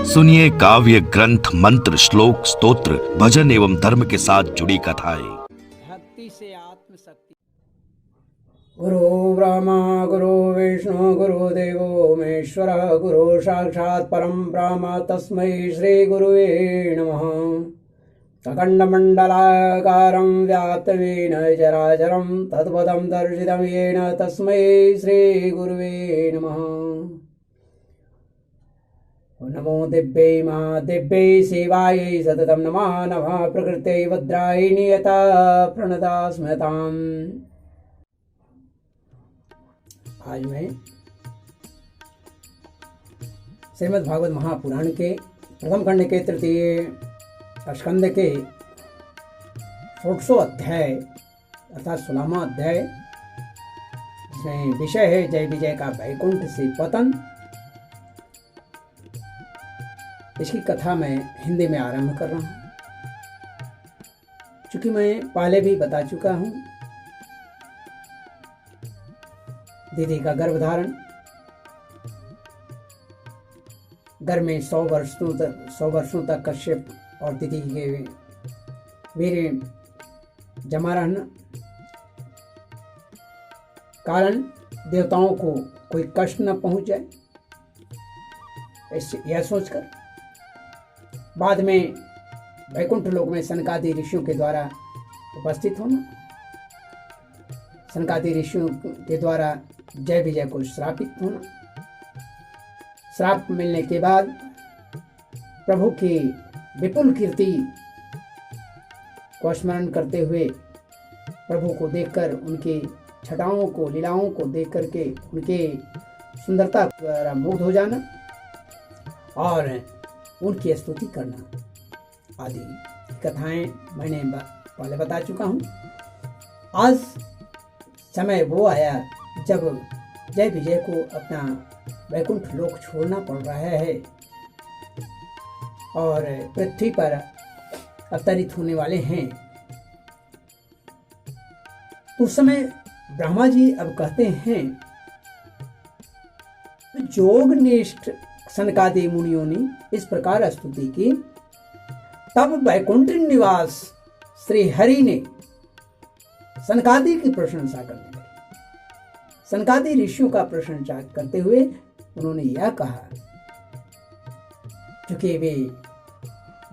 सुनिए काव्य ग्रंथ, मंत्र, श्लोक, स्तोत्र, भजन एवं धर्म के साथ जुड़ी कथाएं। भक्ति से आत्मशक्ति। गुरु ब्रह्मा गुरु विष्णु गुरु देवो महेश्वरः गुरु साक्षात् परं ब्रह्म तस्मै श्री गुरुवे नमः। अखण्डमण्डलाकारं व्याप्तमेन चराचरं तत्पदं दर्शितं येन तस्मै श्री गुरुवे नमः। नमो दिव्यै महादिव्यै शिवायै सततं नमः नमः प्रकृत्यै भद्रायै नियता प्रणता स्मृताम्। आज मैं श्रीमद् भागवत महापुराण के प्रथम खंड के तृतीय स्कंद के 16वां अध्याय अर्थात 16वां अध्याय, इसमें विषय है जय विजय का वैकुंठ से पतन। इसकी कथा मैं हिंदी में आरंभ कर रहा हूँ, चूंकि मैं पहले भी बता चुका हूँ। दीदी का गर्भधारण, गर्भ में 100 वर्षों तक कश्यप और दीदी के वीर जमा रहना, कारण देवताओं को कोई कष्ट न पहुंच जाए, यह सोचकर बाद में वैकुंठ लोक में सनकादि ऋषियों के द्वारा उपस्थित होना, सनकादि ऋषियों के द्वारा जय विजय को श्रापित होना, श्राप मिलने के बाद प्रभु की विपुल कीर्ति को स्मरण करते हुए प्रभु को देखकर, उनकी छटाओं को, लीलाओं को देख करके उनके सुंदरता द्वारा मुग्ध हो जाना और उनकी स्तुति करना आदि कथाएं मैंने पहले बता चुका हूँ। आज समय वो आया जब जय विजय को अपना वैकुंठ लोक छोड़ना पड़ रहा है और पृथ्वी पर अवतरित होने वाले हैं। उस समय ब्रह्मा जी अब कहते हैं, जोगनिष्ठ सनकादि मुनियों ने इस प्रकार स्तुति की, तब वैकुंठ निवास श्री हरि ने सनकादि की प्रशंसा करने लगे। सनकादि ऋषियों का प्रशंसा करते हुए उन्होंने यह कहा, क्योंकि वे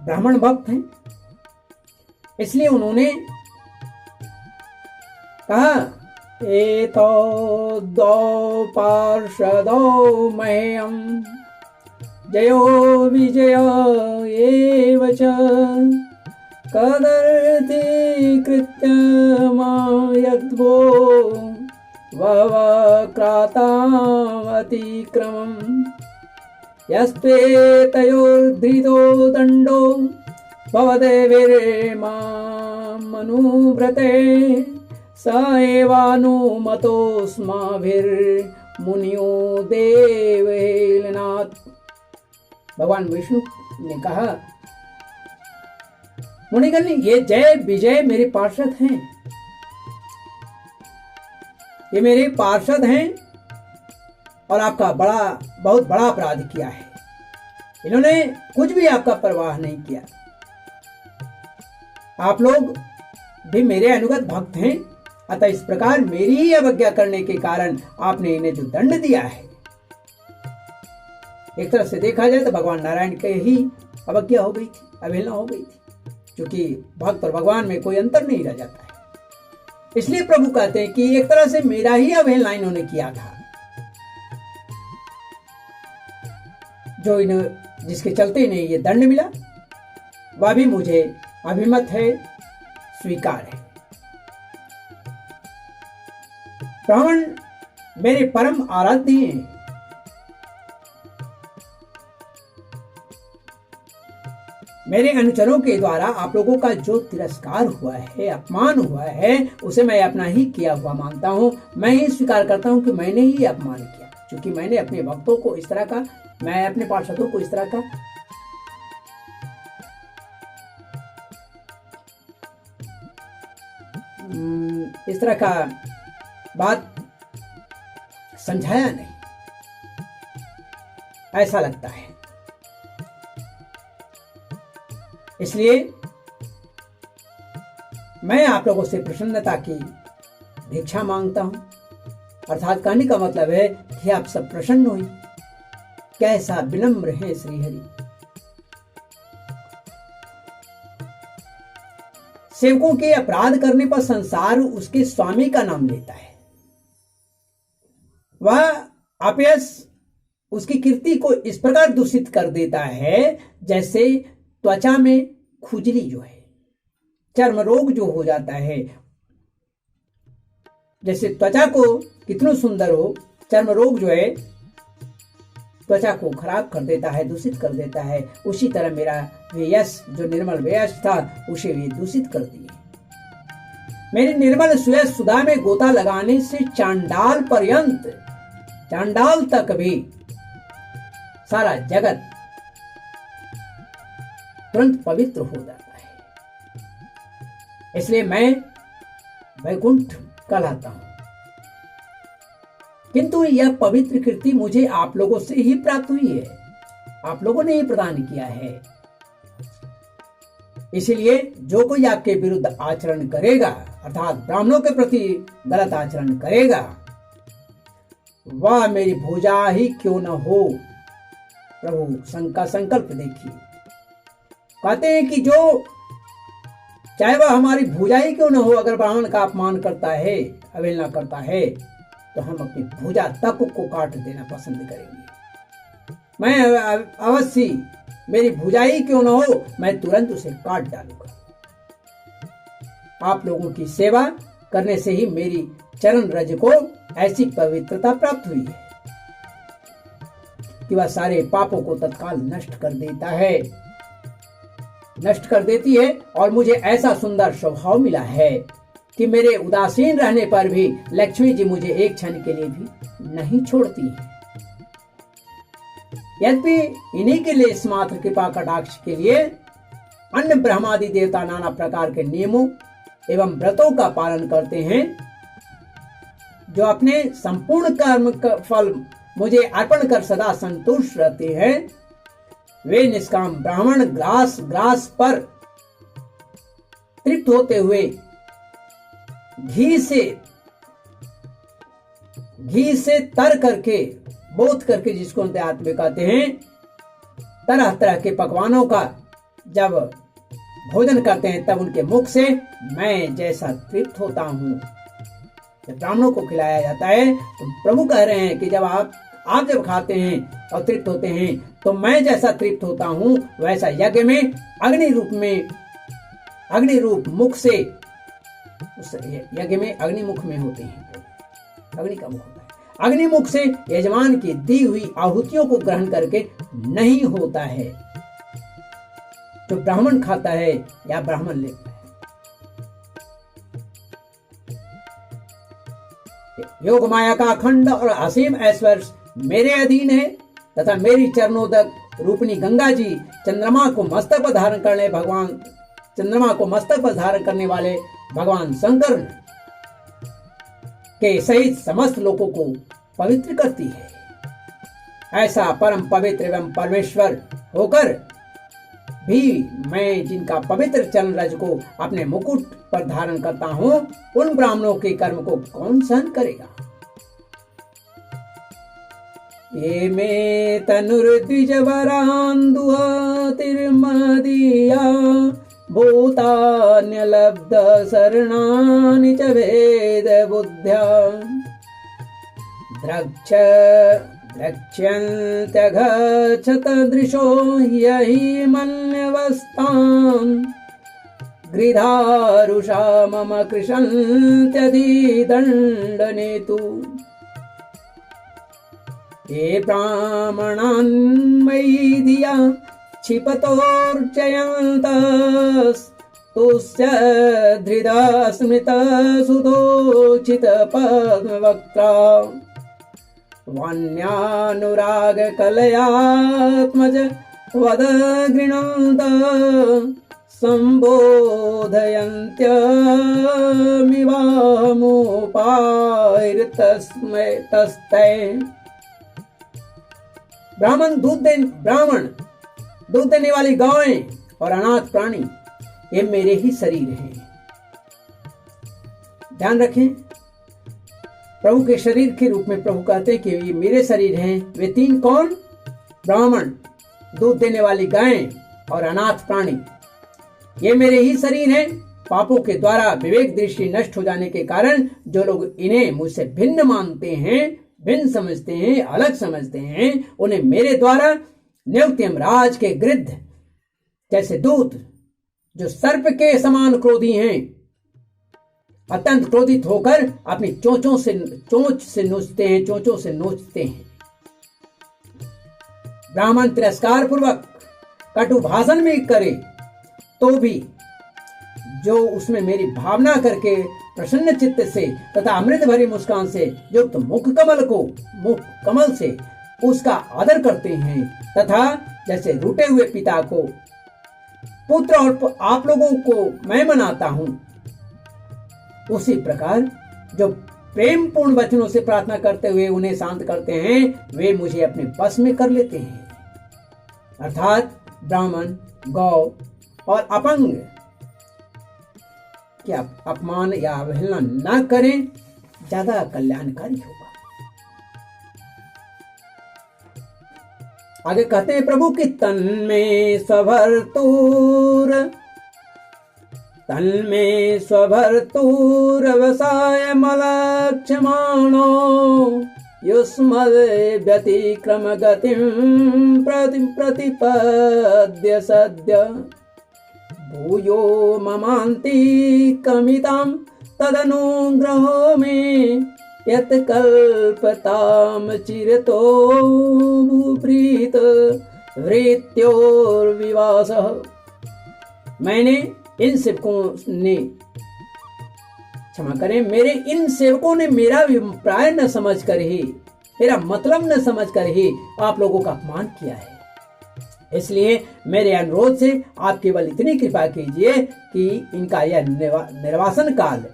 ब्राह्मण भक्त हैं, इसलिए उन्होंने कहा, एतो दो पार्षदो मह्यं जयो विजय एव च कदर्थी कृत्यमायद्वो ववक्रातामतिक्रमम् यस्त्वेतयोर्धृतो दण्डो भवदेवीर्मामनुव्रते स एवानुमतोऽस्माभिर्मुनियो देवहेलनाथ। भगवान विष्णु ने कहा, मुनिगण, ये जय विजय मेरे पार्षद हैं, ये मेरे पार्षद हैं और आपका बहुत बड़ा अपराध किया है। इन्होंने कुछ भी आपका परवाह नहीं किया। आप लोग भी मेरे अनुगत भक्त हैं, अतः इस प्रकार मेरी ही अवज्ञा करने के कारण आपने इन्हें जो दंड दिया है, एक तरह से देखा जाए तो भगवान नारायण के ही अवज्ञा हो गई थी, अवहेलना हो गई थी, क्योंकि भक्त और भगवान में कोई अंतर नहीं रह जाता है। इसलिए प्रभु कहते हैं कि एक तरह से मेरा ही अवहेलना इन्होंने किया था, जो इन्हें जिसके चलते इन्हें ये दंड मिला वह भी मुझे अभिमत है, स्वीकार है। ब्राह्मण मेरे परम आराध्य हैं, मेरे अनुचरों के द्वारा आप लोगों का जो तिरस्कार हुआ है, अपमान हुआ है, उसे मैं अपना ही किया हुआ मानता हूं। मैं ही स्वीकार करता हूं कि मैंने ही अपमान किया, क्योंकि मैंने अपने भक्तों को इस तरह का, मैं अपने पार्षदों को इस तरह का बात समझाया नहीं, ऐसा लगता है। इसलिए मैं आप लोगों से प्रसन्नता की भिक्षा मांगता हूं। अर्थात कहने का मतलब है कि आप सब प्रसन्न होइए। कैसा विनम्र है श्रीहरि। सेवकों के अपराध करने पर संसार उसके स्वामी का नाम लेता है। वह अपयश उसकी कीर्ति को इस प्रकार दूषित कर देता है जैसे त्वचा में खुजली जो है, चर्म रोग जो हो जाता है। जैसे त्वचा को कितना सुंदर हो, चर्म रोग जो है त्वचा को खराब कर देता है, दूषित कर देता है, उसी तरह मेरा यश जो निर्मल यश था उसे भी दूषित कर दिए। मेरी निर्मल सुयश सुधा में गोता लगाने से चांडाल पर्यंत, चांडाल तक भी सारा जगत तुरंत पवित्र हो जाता है। इसलिए मैं वैकुंठ कहलाता हूं। किंतु यह पवित्र कीर्ति मुझे आप लोगों से ही प्राप्त हुई है, आप लोगों ने ही प्रदान किया है। इसलिए जो कोई आपके विरुद्ध आचरण करेगा, अर्थात ब्राह्मणों के प्रति गलत आचरण करेगा, वह मेरी भुजा ही क्यों न हो। प्रभु का संकल्प देखिए। कहते हैं कि जो चाहे वह हमारी भुजा ही क्यों न हो, अगर ब्राह्मण का अपमान करता है, अवहेलना करता है, तो हम अपनी भुजा तक को काट देना पसंद करेंगे। मैं अवश्य, मेरी भुजा ही क्यों न हो, मैं तुरंत उसे काट डालूंगा। आप लोगों की सेवा करने से ही मेरी चरण रज को ऐसी पवित्रता प्राप्त हुई है कि वह सारे पापों को तत्काल नष्ट कर देता है, नष्ट कर देती है। और मुझे ऐसा सुंदर स्वभाव मिला है कि मेरे उदासीन रहने पर भी लक्ष्मी जी मुझे एक क्षण के लिए भी नहीं छोड़ती है। यद्यपि इन्हीं के लिए मात्र कृपा कटाक्ष के लिए अन्य ब्रह्मादि देवता नाना प्रकार के नियमों एवं व्रतों का पालन करते हैं, जो अपने संपूर्ण कर्म का फल मुझे अर्पण कर सदा संतुष्ट रहते हैं। वे निष्काम ब्राह्मण ग्रास ग्रास पर तृप्त होते हुए घी से तर करके, बोध करके, जिसको अध्यात्म में कहते हैं, तरह तरह के पकवानों का जब भोजन करते हैं तब उनके मुख से मैं जैसा तृप्त होता हूं। जब ब्राह्मणों को खिलाया जाता है तो प्रभु कह रहे हैं कि जब आप जब खाते हैं और तृप्त होते हैं तो मैं जैसा तृप्त होता हूं, वैसा यज्ञ में अग्नि रूप मुख से, उस यज्ञ में अग्निमुख में होते हैं, अग्नि का मुख होता है। अग्निमुख से यजमान की दी हुई आहुतियों को ग्रहण करके नहीं होता है। जो ब्राह्मण खाता है या ब्राह्मण लेता है। योग माया का अखंड और असीम ऐश्वर्य मेरे अधीन है तथा मेरी चरणोदक रूपनी गंगा जी चंद्रमा को मस्तक पर धारण करने वाले भगवान शंकर के सहित समस्त लोगों को पवित्र करती है। ऐसा परम पवित्र एवं परमेश्वर होकर भी मैं जिनका पवित्र चरण रज को अपने मुकुट पर धारण करता हूं, उन ब्राह्मणों के कर्म को कौन सहन करेगा। ये में तनुर्द्विज वरांदुआ तिर्मदिया भूतान्य लब्ध शरणानि च वेद बुद्ध्या द्रक्ष्यन्त्यगच्छत दृशो यहि मन्यवस्ताम् गृधारुषा मम कृशन्त्यधिदण्डनेतु ये ब्राह्मणान्मयि धिया क्षिपतोर्जयन्तस्तुस्य धृदा स्मृतसुधोचित पद्मवक्त्रा वाण्यानुराग कलयात्मज वद गृणन्त संबोधयन्त्यमिवामुपायितस्मै तस्ते। ब्राह्मण दूध देने वाली गायें और अनाथ प्राणी ये मेरे ही शरीर हैं। ध्यान रखें, प्रभु के शरीर के रूप में प्रभु कहते हैं कि ये मेरे शरीर हैं। वे तीन कौन? ब्राह्मण, दूध देने वाली गायें और अनाथ प्राणी, ये मेरे ही शरीर हैं। पापों के द्वारा विवेक दृष्टि नष्ट हो जाने के कारण जो लोग इन्हें मुझसे भिन्न मानते हैं, भिन्न समझते हैं, अलग समझते हैं, उन्हें मेरे द्वारा नियुक्त यमराज के गिरध जैसे दूत, जो सर्प के समान क्रोधी हैं, अत्यंत क्रोधित होकर अपनी चोंचों से नोचते हैं। ब्राह्मण तिरस्कार पूर्वक कटु भाषण भी करे तो भी जो उसमें मेरी भावना करके प्रसन्न चित्त से तथा अमृत भरी मुस्कान से युक्त मुख कमल से उसका आदर करते हैं, तथा जैसे रूठे हुए पिता को पुत्र और आप लोगों को मैं मनाता हूं, उसी प्रकार जो प्रेम पूर्ण वचनों से प्रार्थना करते हुए उन्हें शांत करते हैं, वे मुझे अपने बस में कर लेते हैं। अर्थात ब्राह्मण, गौ और अपंग क्या अपमान या अवहेलना न करें, ज्यादा कल्याणकारी होगा। आगे कहते हैं प्रभु की तन में स्वभर्तूर वसाय मलक्षमाणो युष्मद् व्यतिक्रम गतिं प्रतिपद्य सद्य भूयो ममान्ति कमितां तदनुग्रहो मे यत् कल्पतां चिरतो भूप्रीत वृत्योर्विवासः। मैंने इन सेवकों ने, क्षमा करें, मेरे इन सेवकों ने मेरा अभिप्राय न समझकर ही, मेरा मतलब न समझकर ही आप लोगों का अपमान किया है। इसलिए मेरे अनुरोध से आप केवल इतनी कृपा कीजिए कि इनका यह निर्वासन काल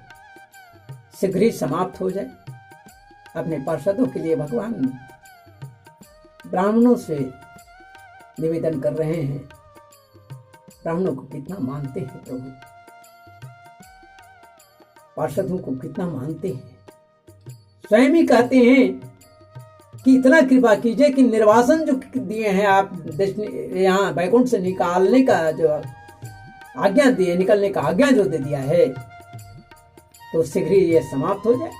शीघ्र ही समाप्त हो जाए। अपने पार्षदों के लिए भगवान ब्राह्मणों से निवेदन कर रहे हैं। ब्राह्मणों को कितना मानते हैं प्रभु, पार्षदों को कितना मानते हैं। स्वयं ही कहते हैं कि इतना कृपा कीजिए कि निर्वासन जो दिए हैं आप, यहाँ बैकुंठ से निकालने का जो आज्ञा दिए, निकलने का आज्ञा जो दे दिया है, तो शीघ्र ही ये समाप्त हो जाए।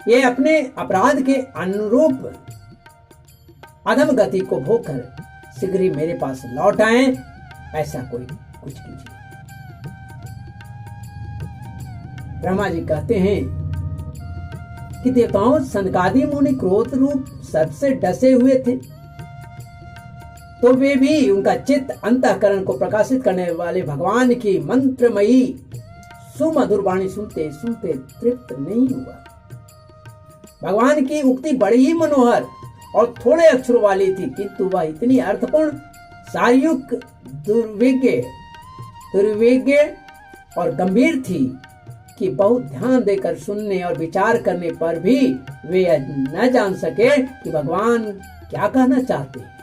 ये अपने अपराध के अनुरूप अधम गति को भोगकर शीघ्र ही मेरे पास लौट आए, ऐसा कोई कुछ कीजिए। ब्रह्मा जी कहते हैं कि देवताओं सनकादि मुनि क्रोध रूप सर्प से डसे हुए थे, तो वे भी उनका चित्त अंतःकरण को प्रकाशित करने वाले भगवान की मंत्रमयी सुमधुर वाणी सुनते सुनते तृप्त नहीं हुआ। भगवान की उक्ति बड़ी ही मनोहर और थोड़े अक्षरों वाली थी, किंतु वह इतनी अर्थपूर्ण, सारयुक्त, दुर्वेग्य और गंभीर थी कि बहुत ध्यान देकर सुनने और विचार करने पर भी वे न जान सके कि भगवान क्या कहना चाहते हैं।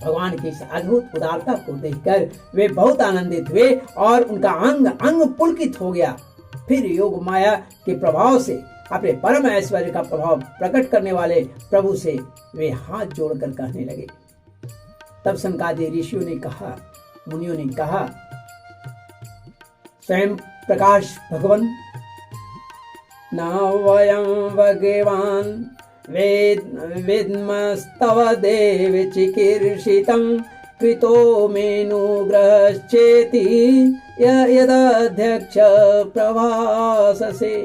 भगवान की इस अद्भुत उदारता को देखकर वे बहुत आनंदित हुए और उनका अंग अंग पुलकित हो गया। फिर योग माया के प्रभाव से अपने परम ऐश्वर्य का प्रभाव प्रकट करने वाले प्रभु से वे हाथ जोड़कर कहने लगे। तब सनकादि ऋषियों ने कहा, मुनियों ने कहा, स्वयं प्रकाश भगवन न वयं भगवान वेद्मस्तव देव चिकीर्षितं कृतो मेनुग्रहश्चेति यदध्यक्ष प्रभाससे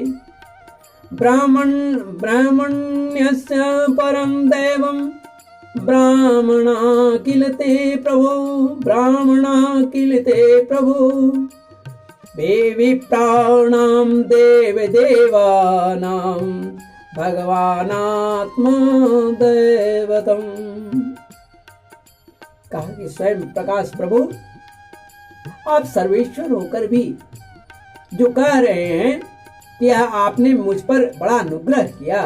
ब्राह्मण्यस्य परं दैवं ब्राह्मणा किल ते प्रभो विप्राणां देवदेवानां भगवानात्मदैवतम्। कहा कि स्वयं प्रकाश प्रभु आप सर्वेश्वर होकर भी जो कह रहे हैं कि आपने मुझ पर बड़ा अनुग्रह किया,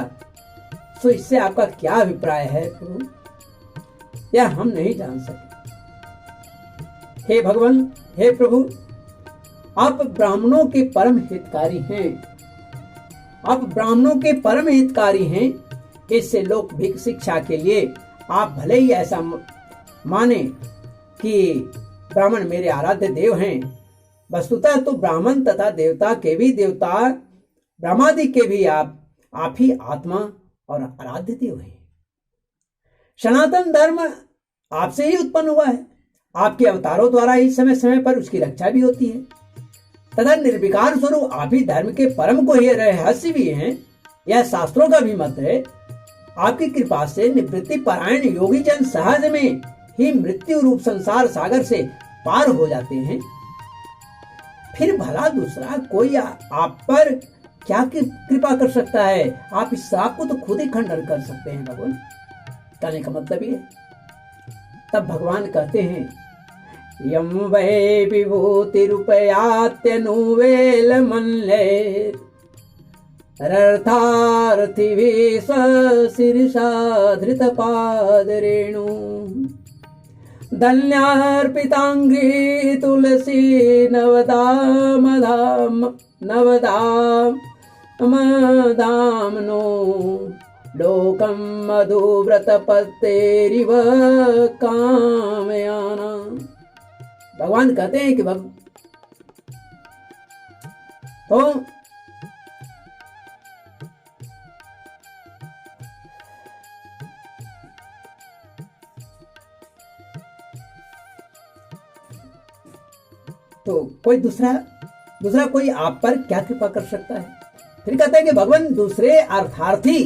तो इससे आपका क्या अभिप्राय है प्रभु, यह हम नहीं जान सके। हे भगवान, हे प्रभु, आप ब्राह्मणों के परम हितकारी हैं। आप ब्राह्मणों के परम हितकारी हैं। इससे लौकिक शिक्षा के लिए आप भले ही ऐसा माने कि ब्राह्मण मेरे आराध्य देव हैं, वस्तुतः तो ब्राह्मण तथा देवता के भी देवता, ब्रह्मादि के भी आप ही आत्मा और आराध्य देव हैं। सनातन धर्म आपसे ही उत्पन्न हुआ है। आपके अवतारों द्वारा ही समय समय पर उसकी रक्षा भी होती है तथा निर्विकार स्वरूप आप ही धर्म के परम को ही रहस्य भी हैं। यह शास्त्रों का भी मत है। आपकी कृपा से निवृत्ति परायण योगी जन सहज में ही मृत्यु रूप संसार सागर से पार हो जाते हैं। फिर भला दूसरा कोई आप पर क्या कृपा कर सकता है? आप इस श्राप को तो खुद ही खंडन कर सकते हैं भगवान। कहने का मतलब ये। तब भगवान कहते हैं, यम वै विभूति रूपयात्यनुवेल मल्ले रर्थार्थी शीर्षा धृत पाद रेणु धन्यार्पितांगी तुलसी नवदामनो लोकम मधुव्रत पत्तेरिव कामयाना। भगवान कहते हैं कि तो कोई दूसरा कोई आप पर क्या कृपा कर सकता है? फिर कहते हैं कि भगवान दूसरे अर्थार्थी,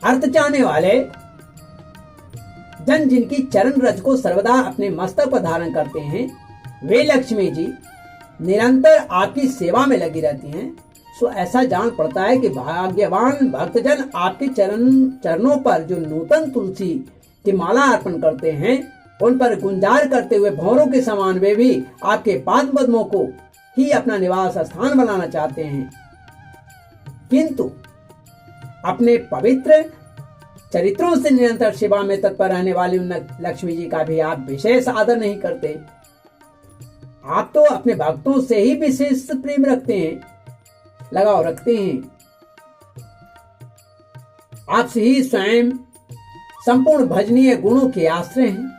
अर्थ चाहने वाले जन जिनकी चरण रज को सर्वदा अपने मस्तक पर धारण करते हैं, वे लक्ष्मी जी निरंतर आपकी सेवा में लगी रहती हैं। सो ऐसा जान पड़ता है कि भाग्यवान भक्तजन आपके चरणों पर जो नूतन तुलसी की माला अर्पण करते हैं, उन पर गुंजार करते हुए भंवरों के समान वे भी आपके पाद पद्मों को ही अपना निवास स्थान बनाना चाहते हैं, किंतु अपने पवित्र चरित्रों से निरंतर सेवा में तत्पर रहने वाली उन लक्ष्मी जी का भी आप विशेष आदर नहीं करते। आप तो अपने भक्तों से ही विशेष प्रेम रखते हैं, लगाव रखते हैं। आपसे ही स्वयं संपूर्ण भजनीय गुणों के आश्रय हैं।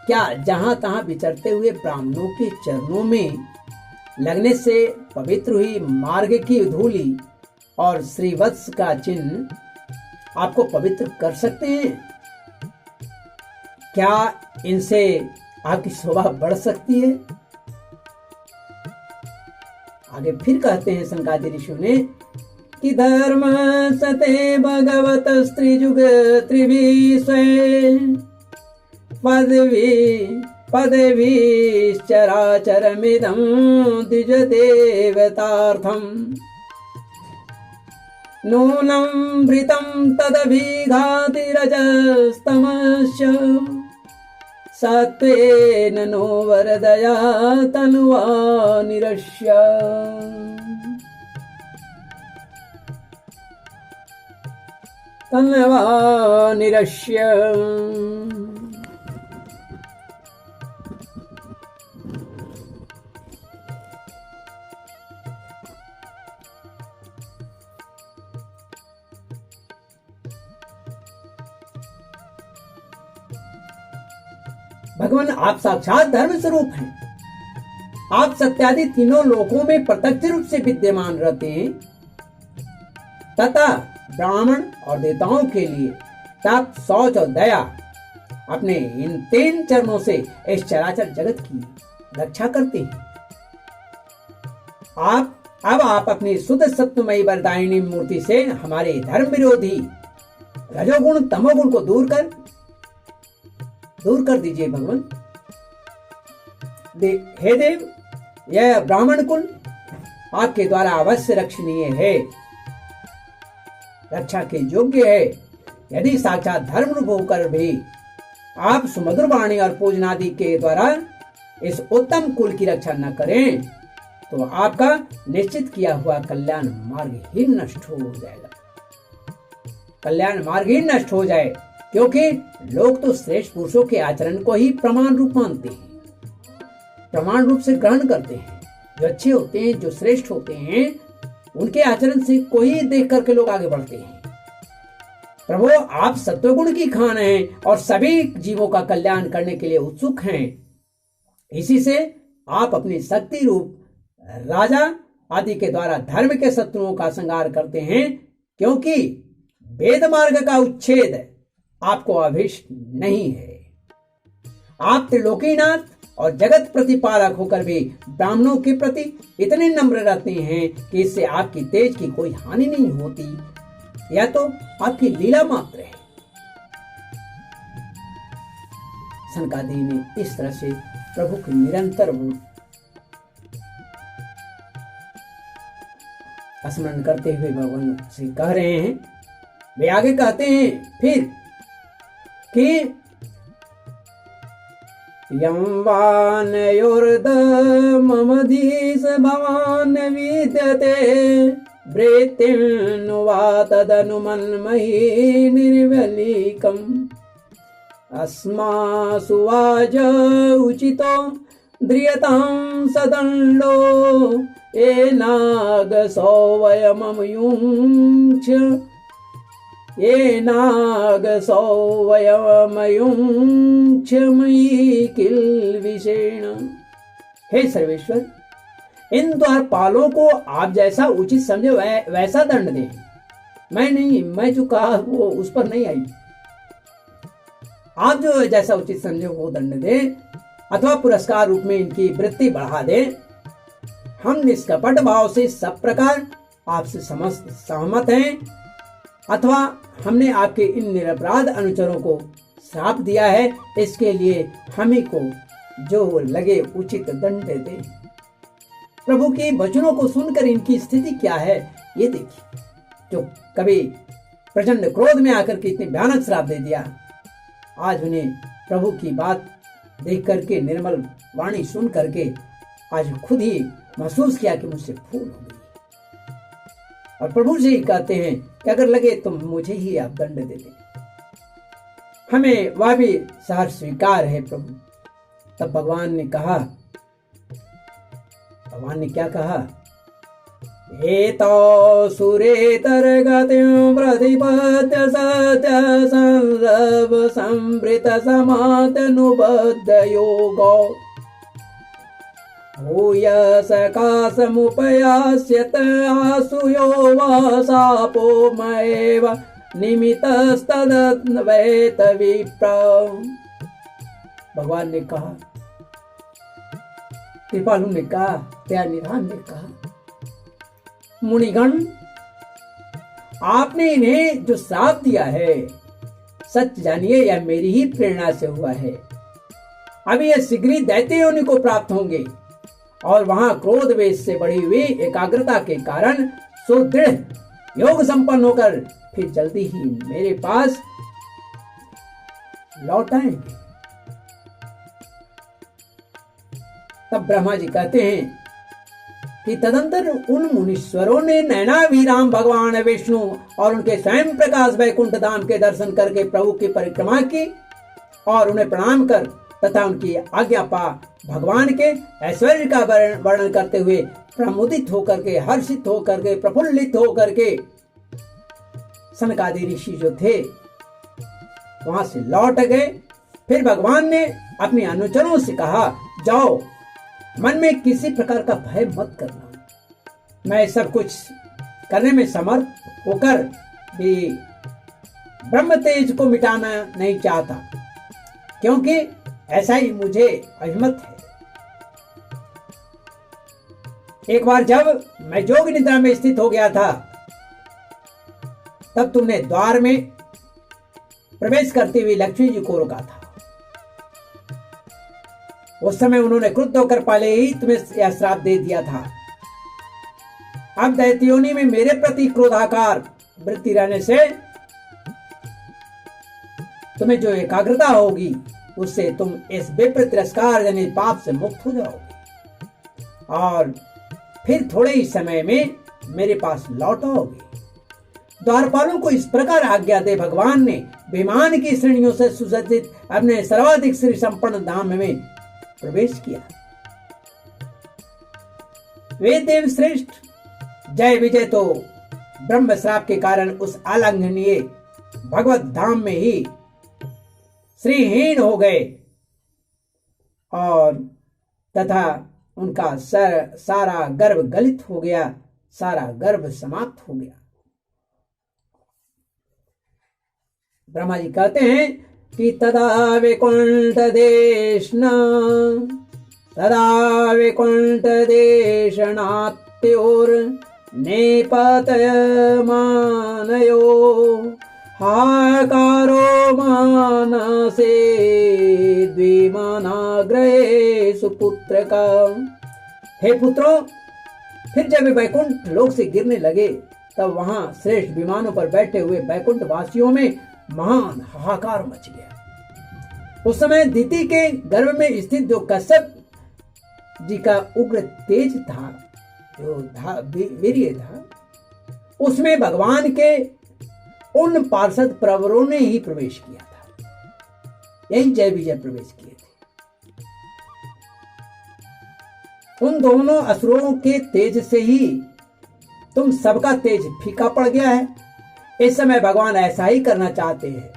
क्या जहां तहां विचरते हुए ब्राह्मणों के चरणों में लगने से पवित्र हुई मार्ग की धूलि और श्रीवत्स का चिन्ह आपको पवित्र कर सकते हैं? क्या इनसे आपकी शोभा बढ़ सकती है? आगे फिर कहते हैं सनकादि ऋषियों ने कि धर्म सते भगवत स्त्रीजुग त्रिवी स्वयं पदवी चराचरमिदं द्विज देवतार्थम नूनं भृतं तदभिघाति रजस्तमस्य सत्वेन नो वरदया तनुवा निरस्य। तन्वा निरस्य। भगवान आप साक्षात धर्म स्वरूप हैं। आप सत्यादि तीनों लोकों में प्रत्यक्ष रूप से विद्यमान रहते हैं तथा ब्राह्मण और देवताओं के लिए तप, शौच और दया अपने इन 3 चरणों से इस चराचर जगत की रक्षा करते हैं। आप अपनी शुद्ध सत्वमयी वरदायिनी मूर्ति से हमारे धर्म विरोधी रजोगुण तमोगुण को दूर कर दीजिए भगवान। हे देव, यह ब्राह्मण कुल आपके द्वारा अवश्य रक्षणीय है, रक्षा के योग्य है। यदि साक्षात धर्म रूप होकर भी आप सुमधुर वाणी और पूजनादि के द्वारा इस उत्तम कुल की रक्षा न करें तो आपका निश्चित किया हुआ कल्याण मार्ग ही नष्ट हो जाएगा। कल्याण मार्ग ही नष्ट हो जाए क्योंकि लोग तो श्रेष्ठ पुरुषों के आचरण को ही प्रमाण रूप मानते हैं, प्रमाण रूप से ग्रहण करते हैं। जो अच्छे होते हैं, जो श्रेष्ठ होते हैं, उनके आचरण से को ही देख करके लोग आगे बढ़ते हैं। प्रभु, आप सत्वगुण की खान हैं और सभी जीवों का कल्याण करने के लिए उत्सुक हैं। इसी से आप अपनी शक्ति रूप राजा आदि के द्वारा धर्म के शत्रुओं का संहार करते हैं, क्योंकि वेद मार्ग का उच्छेद आपको अभिष्ट नहीं है। आप त्रिलोकीनाथ और जगत प्रतिपालक होकर भी ब्राह्मणों के प्रति इतने नम्र रहते हैं कि इससे आपकी तेज की कोई हानि नहीं होती, या तो आपकी लीला मात्र है। सनकादि ने इस तरह से प्रभु के निरंतर स्मरण करते हुए भगवान से कह रहे हैं। वे आगे कहते हैं फिर कि यं वानयोर्द ममधीश भवान् विद्यते वृत्तिं वा तदनुमन्महि निर्वलीकम् अस्मासु वाज उचितो ध्रियतां सदण्डो एनागसो वयमयुञ्च एनागसो वयमयुञ्च मयि किल्विषेण। हे सर्वेश्वर, इन द्वारपालों को आप जैसा उचित समझे वैसा दंड दें। मैं जो कहा वो उस पर नहीं आई। आप जो जैसा उचित समझे वो दंड दें, अथवा पुरस्कार रूप में इनकी वृत्ति बढ़ा दें। हम निष्कपट भाव से सब प्रकार आपसे सहमत हैं, अथवा हमने आपके इन निरपराध अनुचरों को श्राप दिया है, इसके लिए हम ही को जो लगे उचित दंड दे। प्रभु के वचनों को सुनकर इनकी स्थिति क्या है ये देखिए। जो कभी प्रचंड क्रोध में आकर के इतने भयानक श्राप दे दिया, आज उन्हें प्रभु की बात देख करके, निर्मल वाणी सुन करके आज खुद ही महसूस किया कि मुझसे भूल हो गई। और प्रभु जी कहते हैं कि अगर लगे तो मुझे ही आप दंड दे दें, हमें वह भी सहर्ष स्वीकार है प्रभु। तब भगवान ने क्या कहा? एतो सुरेतर गतिं प्रतिपद्य सत्य संरव संवृत समातनुबद्ध योगो भूय सकाशमुपयास्यत आसुयो वा सापो मयेव निमित्तस्तद्वैत विप्र। भगवान ने कहा, कृपालु ने कहा, दयानिधान ने कहा, मुनिगण, आपने इन्हें जो श्राप दिया है, सच जानिए यह मेरी ही प्रेरणा से हुआ है। अभी यह शीघ्र दैत्य योनि को प्राप्त होंगे और वहां क्रोध वेश से बढ़ी हुई एकाग्रता के कारण सुदृढ़ योग संपन्न होकर फिर जल्दी ही मेरे पास लौट आएंगे। तब ब्रह्मा जी कहते हैं कि तदंतर उन मुनीश्वरों ने नैनाभिराम भगवान विष्णु और उनके स्वयं प्रकाश वैकुंठ धाम के दर्शन करके प्रभु की परिक्रमा की और उन्हें प्रणाम कर तथा उनकी आज्ञा पा भगवान के ऐश्वर्य का वर्णन करते हुए प्रमुदित होकर के, हर्षित होकर के, प्रफुल्लित होकर के सनकादि ऋषि जो थे वहां से लौट गए। फिर भगवान ने अपने अनुचरों से कहा, जाओ, मन में किसी प्रकार का भय मत करना। मैं सब कुछ करने में समर्थ होकर भी ब्रह्म तेज को मिटाना नहीं चाहता, क्योंकि ऐसा ही मुझे अभिमत है। एक बार जब मैं जोग निद्रा में स्थित हो गया था, तब तुमने द्वार में प्रवेश करते हुए लक्ष्मी जी को रोका था। उस समय उन्होंने क्रुद्ध होकर पहले ही तुम्हें यह श्राप दे दिया था। अब दैत्य योनि में मेरे प्रति क्रोधाकार वृत्ति रहने से तुम्हें जो एकाग्रता होगी, उससे तुम इस विप्र तिरस्कार यानी पाप से मुक्त हो जाओगे और फिर थोड़े ही समय में मेरे पास लौट आओगे। द्वारपालों को इस प्रकार आज्ञा दे भगवान ने विमान की श्रेणियों से सुसज्जित अपने सर्वाधिक श्री संपन्न धाम में प्रवेश किया। वे देव श्रेष्ठ जय विजय तो ब्रह्म श्राप के कारण उस आलंघनीय भगवत धाम में ही श्रीहीन हो गए और तथा उनका सारा गर्भ गलित हो गया, सारा गर्भ समाप्त हो गया। ब्रह्मा जी कहते हैं कि तदा वैकुंठ देशना तदा वैकुंठ देशनात्योर नेपतय मानयो हाकारो मानसे द्विमानाग्रहे सुपुत्र का। हे पुत्रों, फिर जब वे वैकुंठ लोक से गिरने लगे तब वहां श्रेष्ठ विमानों पर बैठे हुए वैकुंठ वासियों में महान हाहाकार मच गया। उस समय दिति के गर्भ में स्थित जो कश्यप जी का उग्र तेज था, जो वीर्य था, उसमें भगवान के उन पार्षद प्रवरों ने ही प्रवेश किया था। यही जय विजय प्रवेश किए थे। उन दोनों असुरों के तेज से ही तुम सबका तेज फीका पड़ गया है। इस समय भगवान ऐसा ही करना चाहते हैं।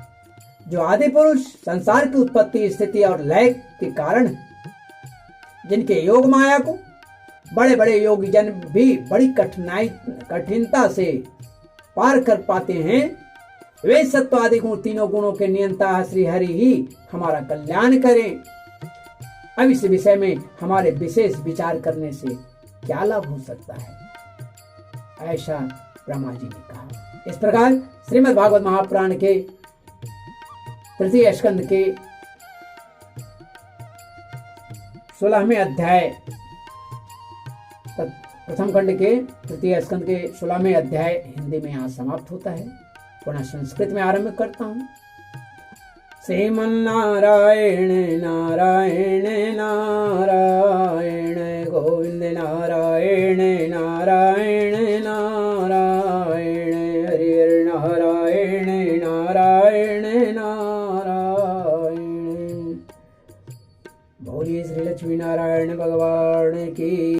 जो आदि पुरुष संसार की उत्पत्ति, स्थिति और लय के कारण है, जिनके योग माया को बड़े बड़े योगी जन भी बड़ी कठिनता से पार कर पाते हैं, वे सत्व आदि गुण तीनों गुणों के नियंता श्री हरि ही हमारा कल्याण करें। अब इस विषय में हमारे विशेष विचार करने से क्या लाभ हो सकता है, ऐसा ब्रह्मा जी ने कहा। इस प्रकार श्रीमद् भागवत महापुराण के तृतीय स्कंद के 16वें अध्याय प्रथम खंड के तृतीय स्कंद के 16वें अध्याय हिंदी में यहाँ समाप्त होता है। पुनः संस्कृत में आरंभ करता हूँ। श्रीमन्नारायण नारायण नारायण